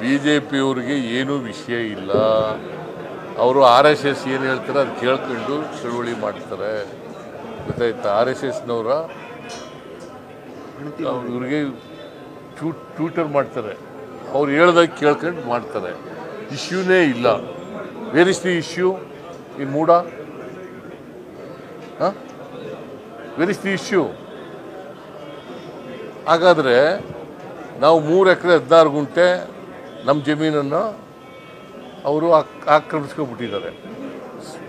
ಬಿಜೆಪಿಯವರಿಗೆ ಏನೂ ವಿಷಯ ಇಲ್ಲ. ಅವರು RSS ಏನು ಹೇಳ್ತಾರೆ ಅದು ಕೇಳ್ಕೊಂಡು ಚಳುವಳಿ ಮಾಡ್ತಾರೆ, ಗೊತ್ತಾಯ್ತಾ? RSSನವರ ಇವ್ರಿಗೆ ಟ್ಯೂಟರ್ ಮಾಡ್ತಾರೆ, ಅವ್ರು ಹೇಳ್ದಾಗ ಕೇಳ್ಕೊಂಡು ಮಾಡ್ತಾರೆ. ಇಶ್ಯೂನೇ ಇಲ್ಲ. Where is the issue in MUDA? Where is the issue? ಹಾಗಾದರೆ ನಾವು 3 ಎಕರೆ 16 ಗುಂಟೆ ನಮ್ಮ ಜಮೀನನ್ನು ಅವರು ಆಕ್ರಮಿಸ್ಕೊಬಿಟ್ಟಿದ್ದಾರೆ,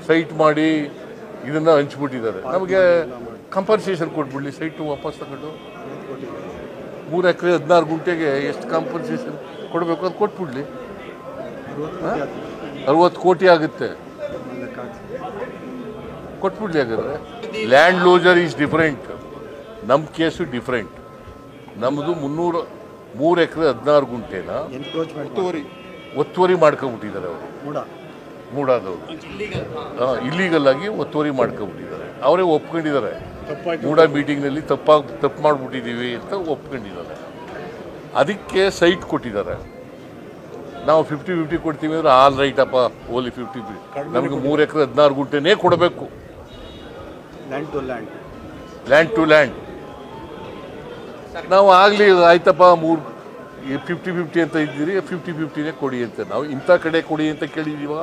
ಸೈಟ್ ಮಾಡಿ ಇದನ್ನು ಹಂಚ್ಬಿಟ್ಟಿದ್ದಾರೆ. ನಮಗೆ ಕಂಪನ್ಸೇಷನ್ ಕೊಟ್ಬಿಡ್ಲಿ, ಸೈಟು ವಾಪಸ್ ತಗೊಂಡು 3 ಎಕರೆ 16 ಗುಂಟೆಗೆ ಎಷ್ಟು ಕಾಂಪನ್ಸೇಷನ್ ಕೊಡಬೇಕು ಅದು ಕೊಟ್ಬಿಡ್ಲಿ. 60 ಕೋಟಿ ಆಗುತ್ತೆ, ಕೊಟ್ಬಿಡ್ಲಿ. ಹಾಗಾದ್ರೆ ಲ್ಯಾಂಡ್ ಲೂಸರ್ ಈಸ್ ಡಿಫರೆಂಟ್, ನಮ್ಮ ಕೇಸು ಡಿಫರೆಂಟ್. ನಮ್ಮದು 3 ಎಕರೆ 16 ಗುಂಟೆನ ಒತ್ತುವರಿ ಮಾಡ್ಕೊಂಬಿಟ್ಟಿದ್ದಾರೆ ಅವರು, ಮೂಡಾದವರು ಇಲ್ಲೀಗಲ್ ಆಗಿ ಒತ್ತುವರಿ ಮಾಡ್ಕೊಂಬಿಟ್ಟಿದ್ದಾರೆ. ಅವರೇ ಒಪ್ಕೊಂಡಿದ್ದಾರೆ, ಮೂಡ ಮೀಟಿಂಗ್ನಲ್ಲಿ ತಪ್ಪು ಮಾಡಿಬಿಟ್ಟಿದ್ದೀವಿ ಅಂತ ಒಪ್ಕೊಂಡಿದ್ದಾರೆ. ಅದಕ್ಕೆ ಸೈಟ್ ಕೊಟ್ಟಿದ್ದಾರೆ. ನಾವು 50-50 ಕೊಡ್ತೀವಿ ಅಂದರೆ ಆಲ್ ರೈಟ್ ಅಪ್ಪ, ಓನ್ಲಿ 50. ನಮಗೆ 3 ಎಕರೆ 16 ಗುಂಟೆನೇ ಕೊಡಬೇಕು, ಲ್ಯಾಂಡ್ ಟು ಲ್ಯಾಂಡ್. ನಾವು ಆಗಲಿ ಆಯ್ತಪ್ಪ 50-50 ಅಂತ ಇದ್ದೀರಿ, 50-50ನೇ ಕೊಡಿ ಅಂತ. ನಾವು ಇಂಥ ಕಡೆ ಕೊಡಿ ಅಂತ ಕೇಳಿದೀವ?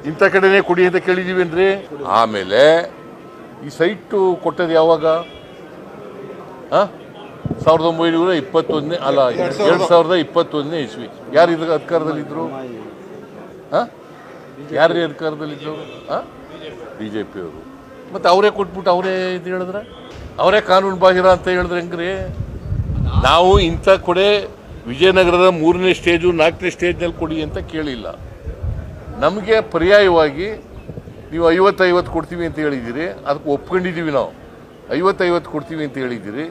ಇಂಥ ಕಡೆನೇ ಕೊಡಿ ಅಂತ ಕೇಳಿದೀವಿ ಅಂದ್ರೆ. ಆಮೇಲೆ ಈ ಸೈಟು ಕೊಟ್ಟದ್ದು ಯಾವಾಗ? 1921 ಅಲ್ಲ 2021 ಇಸ್ವಿ. ಯಾರು ಇದ್ರ ಅಧಿಕಾರದಲ್ಲಿದ್ದರು? ಯಾರು ಅಧಿಕಾರದಲ್ಲಿದ್ದರು? ಬಿಜೆಪಿಯವರು. ಮತ್ತು ಅವರೇ ಕೊಟ್ಬಿಟ್ಟು ಅವರೇ ಇದು ಹೇಳಿದ್ರೆ, ಅವರೇ ಕಾನೂನು ಬಾಹಿರ ಅಂತ ಹೇಳಿದ್ರೆ ಹೆಂಗ್ರಿ? ನಾವು ಇಂಥ ಕಡೆ ವಿಜಯನಗರದ 3ನೇ ಸ್ಟೇಜು 4ನೇ ಸ್ಟೇಜ್ನಲ್ಲಿ ಕೊಡಿ ಅಂತ ಕೇಳಿಲ್ಲ. ನಮಗೆ ಪರ್ಯಾಯವಾಗಿ ನೀವು 50-50 ಕೊಡ್ತೀವಿ ಅಂತ ಹೇಳಿದ್ದೀರಿ, ಅದಕ್ಕೆ ಒಪ್ಕೊಂಡಿದ್ದೀವಿ. ನಾವು 50-50 ಕೊಡ್ತೀವಿ ಅಂತ ಹೇಳಿದ್ದೀರಿ,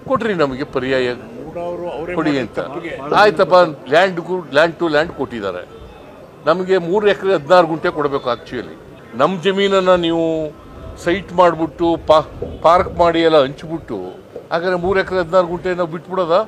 ಕೊಡ್ರಿ ನಮಗೆ ಪರ್ಯಾಯ ಕೊಡಿ ಅಂತ. ಆಯ್ತಪ್ಪ, ಲ್ಯಾಂಡ್ ಟು ಲ್ಯಾಂಡ್ ಕೊಟ್ಟಿದ್ದಾರೆ. ನಮಗೆ 3 ಎಕರೆ 16 ಗುಂಟೆ ಕೊಡಬೇಕು. ಆ್ಯಕ್ಚುಲಿ ನಮ್ಮ ಜಮೀನನ್ನು ನೀವು ಸೈಟ್ ಮಾಡಿಬಿಟ್ಟು ಪಾರ್ಕ್ ಮಾಡಿ ಎಲ್ಲ ಹಂಚ್ಬಿಟ್ಟು, ಹಾಗಾದ್ರೆ 3 ಎಕರೆ 16 ಗುಂಟೆ ನಾವು ಬಿಟ್ಬಿಡೋದಾ?